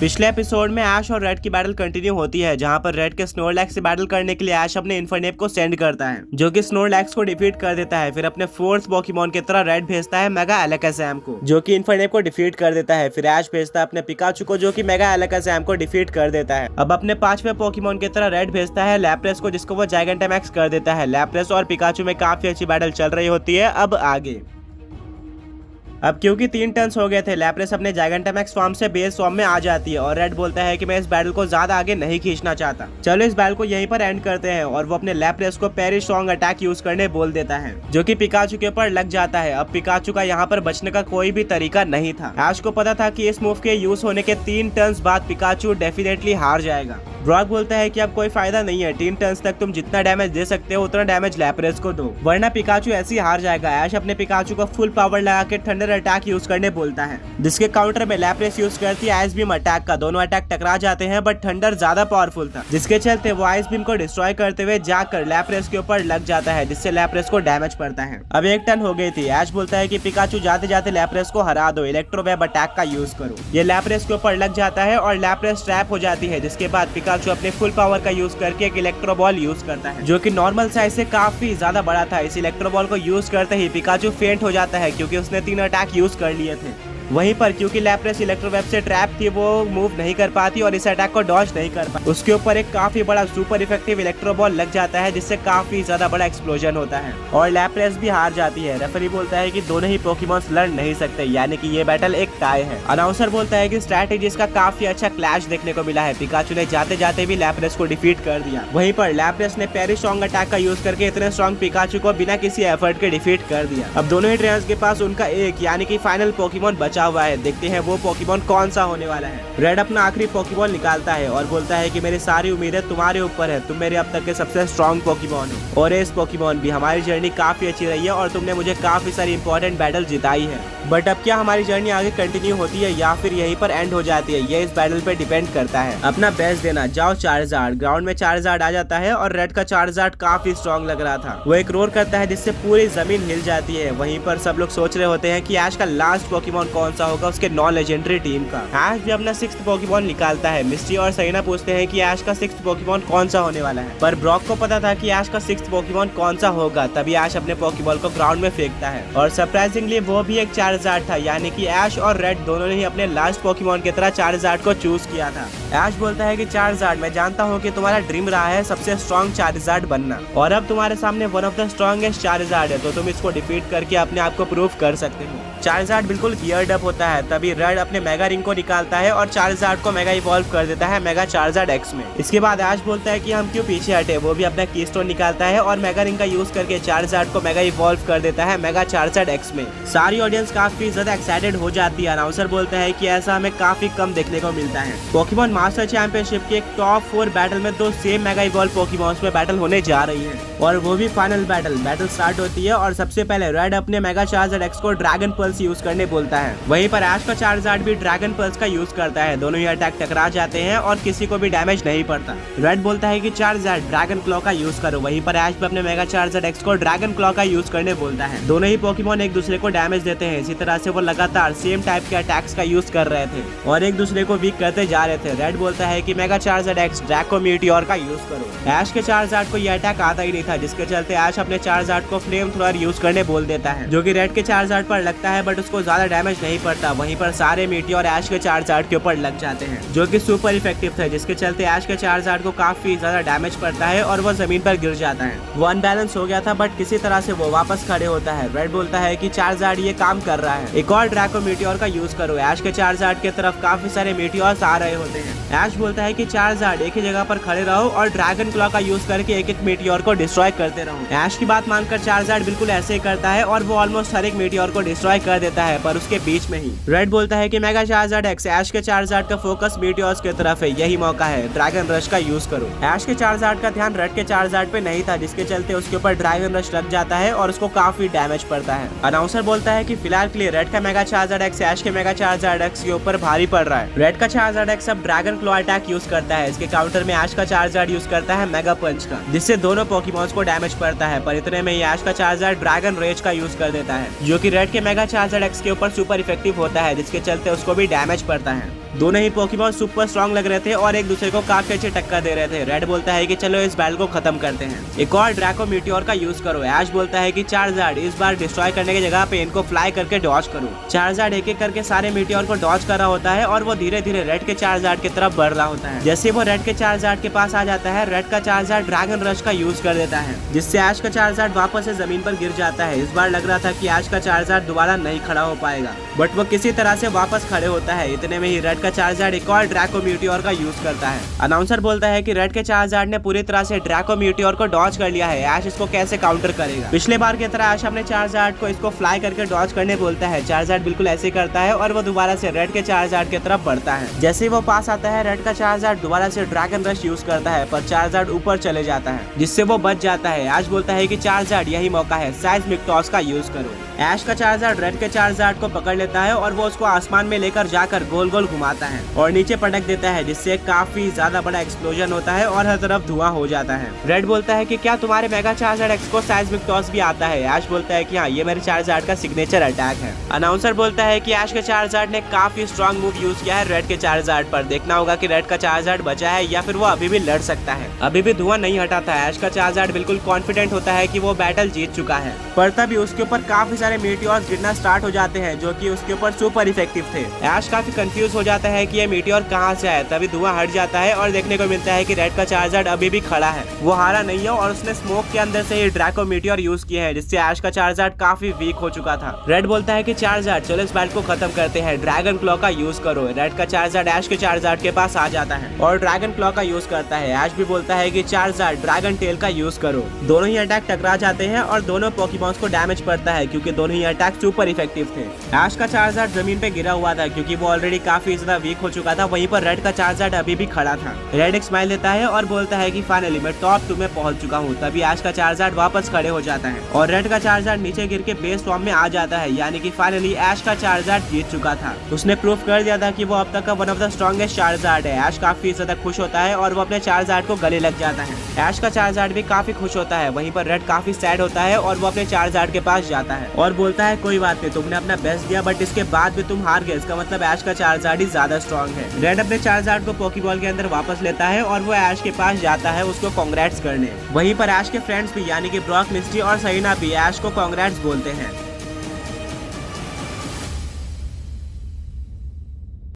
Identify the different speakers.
Speaker 1: पिछले एपिसोड में ऐश और रेड की बैटल कंटिन्यू होती है, जहां पर रेड के स्नोरलैक्स से बैटल करने के लिए ऐश अपने इन्फरनेप को सेंड करता है, जो कि स्नोरलैक्स को डिफीट कर देता है। फिर अपने फोर्थ पोकेमॉन की तरह रेड भेजता है मेगा एलेकाज़म को, जो कि इन्फरनेप को डिफीट कर देता है। फिर ऐश भेजता है अपने पिकाचू को, जो कि मेगा एलेकाज़म को डिफीट कर देता है। अब अपने पांचवें पोकेमॉन की तरह रेड भेजता है लैपरेस को, जिसको वो जायगेंटामैक्स कर देता है। लैपरेस और पिकाचू में काफी अच्छी बैटल चल रही होती है। अब आगे अब क्योंकि 3 टर्न्स हो गए थे, लैपरेस अपने जायगेंटामैक्स फॉर्म से बेस फॉर्म में आ जाती है और रेड बोलता है कि मैं इस बैटल को ज्यादा आगे नहीं खींचना चाहता, चलो इस बैटल को यहीं पर एंड करते हैं। और वो अपने लैपरेस को पेरी स्ट्रॉन्ग अटैक यूज करने बोल देता है, जो कि पिकाचू के ऊपर लग जाता है। अब पिकाचू का यहाँ पर बचने का कोई भी तरीका नहीं था। ऐश को पता था कि इस मूव के यूज होने के 3 टर्न्स बाद पिकाचू डेफिनेटली हार जाएगा। ब्रॉक बोलता है कि अब कोई फायदा नहीं है, 3 टर्न्स तक तुम जितना डैमेज दे सकते हो उतना डैमेज लैपरेस को दो, वरना पिकाचू ऐसे ही हार जाएगा। ऐश अपने पिकाचू को फुल पावर लगा के थंडर अटैक यूज करने बोलता है, जिसके काउंटर में लैपरेस यूज करती है आइस बीम अटैक का। दोनों अटैक टकरा जाते हैं, बट थंडर ज्यादा पावरफुल था, जिसके चलते वो आइस बीम को डिस्ट्रॉय करते हुए जाकर लैपरेस के ऊपर लग जाता है, जिससे लैपरेस को डैमेज पड़ता है। अब 1 टर्न हो गई थी। ऐश बोलता है कि पिकाचू जाते जाते लैपरेस को हरा दो, इलेक्ट्रोवेव अटैक का यूज करो। ये लैपरेस के ऊपर लग जाता है और लैपरेस ट्रैप हो जाती है, जिसके बाद पिकाचू अपने फुल पावर का यूज करके एक इलेक्ट्रो बॉल यूज करता है, जो कि नॉर्मल साइज से काफी ज्यादा बड़ा था। इस इलेक्ट्रो बॉल को यूज करते ही पिकाचू फेंट हो जाता है, क्योंकि उसने 3 अटैक यूज कर लिए थे। वहीं पर क्योंकि लैपरेस इलेक्ट्रोवेव से ट्रैप थी, वो मूव नहीं कर पाती और इस अटैक को डॉज नहीं कर पाती। उसके ऊपर एक काफी बड़ा सुपर इफेक्टिव इलेक्ट्रो बॉल लग जाता है, जिससे काफी ज्यादा बड़ा एक्सप्लोजन होता है और लैपरेस भी हार जाती है। रेफरी बोलता है कि दोनों ही पोकेमॉन्स लड़ नहीं सकते, यानी कि ये बैटल एक टाई है। अनाउंसर बोलता है कि स्ट्रैटेजीज का काफी अच्छा क्लैश देखने को मिला है। पिकाचू ने जाते जाते भी लैपरेस को डिफीट कर दिया। वहीं पर लैपरेस ने पेरी स्ट्रॉन्ग अटैक का यूज करके इतने स्ट्रॉन्ग पिकाचू को बिना किसी एफर्ट के डिफीट कर दिया। अब दोनों ही ट्रेनर्स के पास उनका एक यानी कि फाइनल पोकेमॉन बचा हुआ है। देखते हैं वो पोकेमॉन कौन सा होने वाला है। रेड अपना आखिरी पोकेमॉन निकालता है और बोलता है कि मेरी सारी उम्मीदें तुम्हारे ऊपर है, तुम मेरे अब तक के सबसे स्ट्रॉन्ग पोकेमॉन हो। और इस पोकेमॉन भी हमारी जर्नी काफी अच्छी रही है और तुमने मुझे काफी सारी इंपॉर्टेंट बैटल जिताई है। बट अब क्या हमारी जर्नी आगे कंटिन्यू होती है या फिर यहीं पर एंड हो जाती है, ये इस बैटल पे डिपेंड करता है। अपना बेस्ट देना, जाओ चार्जार्ड। ग्राउंड में चार्जार्ड आ जाता है और रेड का चार्जार्ड काफी स्ट्रॉन्ग लग रहा था। वो एक रोर करता है, जिससे पूरी जमीन हिल जाती है। वहीं पर सब लोग सोच रहे होते हैं कि ऐश का लास्ट पोकेमॉन कौन सा होगा उसके नॉन लेजेंडरी टीम का। ऐश भी अपना 6th पोकेमॉन निकालता है। मिस्टी और सैना पूछते हैं कि ऐश का 6th पोकेमॉन कौन सा होने वाला है, पर ब्रॉक को पता था कि ऐश का 6th पोकेमॉन कौन सा होगा। तभी ऐश अपने पोकेबॉल को ग्राउंड में फेंकता है और सरप्राइजिंगली वो भी एक चार्जार्ड था, यानी कि ऐश और रेड दोनों ने ही अपने लास्ट पोकेमॉन की तरह चार्जार्ड को चूज किया था। ऐश बोलता है कि चार्जार्ड, मैं जानता हूँ कि तुम्हारा ड्रीम रहा है सबसे स्ट्रॉन्ग चार्जार्ड बनना, और अब तुम्हारे सामने one of the strongest Charizard है, तो तुम इसको डिफीट करके अपने आप को प्रूव कर सकते हो। चार्जार्ड बिल्कुल गियर्ड अप होता है। तभी रेड अपने मेगा रिंग को निकालता है और चार्जार्ड को मेगा इवॉल्व कर देता है मेगा चार्जार्ड एक्स में। इसके बाद ऐश बोलता है कि हम क्यों पीछे हटे। वो भी अपना कीस्टोन निकालता है और मेगा रिंग का यूज करके चार्जार्ड को मेगा इवॉल्व कर देता है मेगा चार्जार्ड एक्स में। सारी ऑडियंस काफी ज्यादा एक्साइटेड हो जाती है। अनाउंसर बोलता है कि ऐसा हमें काफी कम देखने को मिलता है। पोकेमॉन मास्टर चैंपियनशिप के एक टॉप 4 बैटल में 2 सेम मेगा इवॉल्व पोकेमॉन्स में बैटल होने जा रही है, और वो भी फाइनल बैटल स्टार्ट होती है। और सबसे पहले रेड अपने मेगा चार्जार्ड एक्स को ड्रैगन पल्स यूज करने बोलता है। वहीं पर ऐश का चार्जार्ड भी ड्रैगन पल्स का यूज करता है। दोनों ही अटैक टकरा जाते हैं और किसी को भी डैमेज नहीं पड़ता। रेड बोलता है कि चार्जार्ड ड्रैगन क्लॉ का यूज करो। वहीं पर ऐश भी अपने मेगा चार्जार्ड एक्स को ड्रैगन क्लॉ का यूज करने बोलता है। दोनों ही पोकेमॉन एक दूसरे को डैमेज देते हैं। इसी तरह से वो लगातार सेम टाइप के अटैक्स का यूज कर रहे थे और एक दूसरे को वीक करते जा रहे थे। रेड बोलता है कि mega Charizard x Draco meteor का यूज करो। ऐश के चार्जार्ड को यह अटैक आता ही नहीं था, जिसके चलते ऐश अपने चार्जार्ड को फ्लेम थ्रोअर यूज करने बोल देता है, जो कि रेड के चार्जार्ड पर लगता है, बट उसको ज्यादा डैमेज नहीं पड़ता। वहीं पर सारे मीटियोर ऐश के चार्जार्ड के ऊपर लग जाते हैं, जो कि सुपर इफेक्टिव थे, जिसके चलते ऐश के चार्जार्ड को काफी ज्यादा डैमेज पड़ता है और वो जमीन पर गिर जाता है। वो अनबैलेंस हो गया था, बट किसी तरह से वो वापस खड़े होता है। रेड बोलता है कि चार्जार्ड ये काम कर रहा है, एक और ड्रैको मीटियोर का यूज करो। ऐश के चार्जार्ड की तरफ काफी सारे मीटियोर्स आ रहे होते हैं। ऐश बोलता है कि चार्जार्ड एक ही जगह पर खड़े रहो और ड्रैगन क्लॉ का यूज करके एक एक मीटियोर को डिस्ट्रॉय करते रहो। ऐश की बात मानकर चार्जार्ड बिल्कुल ऐसे ही करता है और वो ऑलमोस्ट हर एक मीटियोर को डिस्ट्रॉय कर देता है, पर उसके बीच में ही रेड बोलता है कि मेगा चार्जार्ड एक्स, ऐश के चार्जार्ड का फोकस मीटियोर्स की तरफ है, यही मौका है, ड्रैगन रश का यूज करो। ऐश के चार्जार्ड का ध्यान रेड के चार्जार्ड पे नहीं था, जिसके चलते उसके ऊपर ड्रैगन रश लग जाता है और उसको काफी डैमेज पड़ता है। अनाउंसर बोलता है कि फिलहाल के लिए रेड का मेगा चार्जार्ड एक्स ऐश के मेगा चार्जार्ड एक्स के ऊपर भारी पड़ रहा है। रेड का चार्जार्ड एक्स अब ड्रैगन क्लॉ अटैक यूज करता है। इसके काउंटर में ऐश का चार्जार्ड यूज करता है मेगा पंच का, जिससे दोनों पोकेमॉन्स को डैमेज पड़ता है। पर इतने में ही ऐश का चार्जार्ड ड्रैगन रेज का यूज कर देता है, जो कि रेड के मेगा चार्जार्ड एक्स के ऊपर सुपर इफेक्टिव होता है, जिसके चलते उसको भी डैमेज पड़ता है। दोनों ही पोकेमॉन सुपर स्ट्रॉन्ग लग रहे थे और एक दूसरे को काफी अच्छी टक्कर दे रहे थे। रेड बोलता है कि चलो इस बैटल को खत्म करते हैं, एक और ड्रैको मीटियोर का यूज करो। ऐश बोलता है कि चार्जार्ड इस बार डिस्ट्रॉय करने की जगह पे इनको फ्लाई करके डॉज करो। चार्जार्ड एक एक करके सारे मीटियोर को डॉज कर रहा होता है और वो धीरे धीरे रेड के चार्जार्ड की तरफ बढ़ रहा होता है। जैसे वो रेड के चार्जार्ड के पास आ जाता है, रेड का चार्जार्ड ड्रैगन रश का यूज कर देता है, जिससे ऐश का चार्जार्ड वापस से जमीन पर गिर जाता है। इस बार लग रहा था कि ऐश का चार्जार्ड दोबारा नहीं खड़ा हो पाएगा, बट वो किसी तरह से वापस खड़े होता है। इतने में ही रेड का चार्जार्ड एक और ड्रैको मीटियोर का यूज करता है। अनाउंसर बोलता है कि रेड के चार्जार्ड ने पूरी तरह से ड्रैको मीटियोर को डॉज कर लिया है, ऐश इसको कैसे काउंटर करेगा। पिछले बार की तरह ऐश अपने चार्जार्ड को इसको फ्लाई करके डॉज करने बोलता है। चार्जार्ड बिल्कुल ऐसे करता है और वो दोबारा से रेड के चार्जार्ड की तरफ बढ़ता है। जैसे ही वो पास आता है, रेड का चार्जार्ड दोबारा से ड्रैगन रश यूज करता है, पर चार्जार्ड ऊपर चले जाता है, जिससे वो बच जाता है। ऐश बोलता है कि चार्जार्ड यही मौका है, साइज़मिक टॉस का यूज करो। ऐश का चार्जार्ड रेड के चार्जार्ड को पकड़ लेता है और वो उसको आसमान में लेकर जाकर गोल गोल घुमाता है और नीचे पटक देता है, जिससे काफी ज्यादा बड़ा एक्सप्लोजन होता है और हर तरफ धुआं हो जाता है। रेड बोलता है कि क्या तुम्हारे मेगा चार्जार्ड एक्स को साइज़मिक टॉस भी आता है। ऐश बोलता है कि हाँ, ये मेरे चार्जार्ड का सिग्नेचर अटैक है। अनाउंसर बोलता है कि ऐश के चार्जार्ड ने काफी स्ट्रॉन्ग मूव यूज किया है रेड के चार्जार्ड पर। देखना होगा कि रेड का चार्जार्ड बचा है या फिर वो अभी भी लड़ सकता है। अभी भी धुआं नहीं हटा था। ऐश का चार्जार्ड बिल्कुल कॉन्फिडेंट होता है कि वो बैटल जीत चुका है, पर तभी उसके ऊपर काफी सारे मीटियोर्स गिरना स्टार्ट हो जाते हैं, जो कि उसके ऊपर सुपर इफेक्टिव थे। ऐश काफी कंफ्यूज हो जाता है कि ये मीटियोर कहाँ से आया। तभी धुआं हट जाता है और देखने को मिलता है कि रेड का चार्जार्ड अभी भी खड़ा है, वो हारा नहीं है और उसने स्मोक के अंदर से ही ड्रैको मीटियोर यूज किए हैं, जिससे ऐश का चार्जार्ड काफी वीक हो चुका था। रेड बोलता है कि चार्जार्ड चलो इस बैटल को खत्म करते हैं, ड्रैगन क्लॉ का यूज करो। रेड का चार्जार्ड ऐश के चार्जार्ड के पास आ जाता है और ड्रैगन क्लॉ का यूज करता है। ऐश भी बोलता है कि चार्जार्ड ड्रैगन टेल का यूज करो। दोनों ही अटैक टकरा जाते हैं और दोनों पोकेमॉन्स को डैमेज पड़ता है, क्योंकि दोनों ही अटैक सुपर इफेक्टिव थे। ऐश का चार्जार्ड जमीन पे गिरा हुआ था, क्योंकि वो ऑलरेडी काफी ज्यादा वीक हो चुका था। वहीं पर रेड का चार्जार्ड अभी भी खड़ा था। रेड एक स्माइल देता है और बोलता है कि फाइनली मैं टॉप 2 में पहुंच चुका हूं। तभी ऐश का चार्जार्ड वापस खड़े हो जाता है और रेड का चार्जार्ड नीचे गिर के बेस फॉर्म में आ जाता है, यानी कि फाइनली ऐश का चार्जार्ड जीत चुका था। उसने प्रूफ कर दिया था कि वो अब तक का one of the strongest Charizard है। ऐश काफी ज्यादा खुश होता है और वो अपने चार्जार्ड को गले लग जाता है। ऐश का चार्जार्ड भी काफी खुश होता है। वहीं पर रेड काफी सैड होता है और वो अपने चार्जार्ड के पास जाता है और बोलता है कोई बात नहीं, तुमने अपना बेस्ट दिया, बट इसके बाद भी तुम हार गए। इसका मतलब ऐश का चार्जार्ड ही ज्यादा स्ट्रॉन्ग है। रेड अपने चार्जार्ड को पोकेबॉल के अंदर वापस लेता है और वो ऐश के पास जाता है उसको कांग्रेट्स करने। वहीं पर ऐश के फ्रेंड्स भी यानी कि ब्रॉक, मिस्टी और सरीना भी ऐश को कांग्रेट्स बोलते हैं।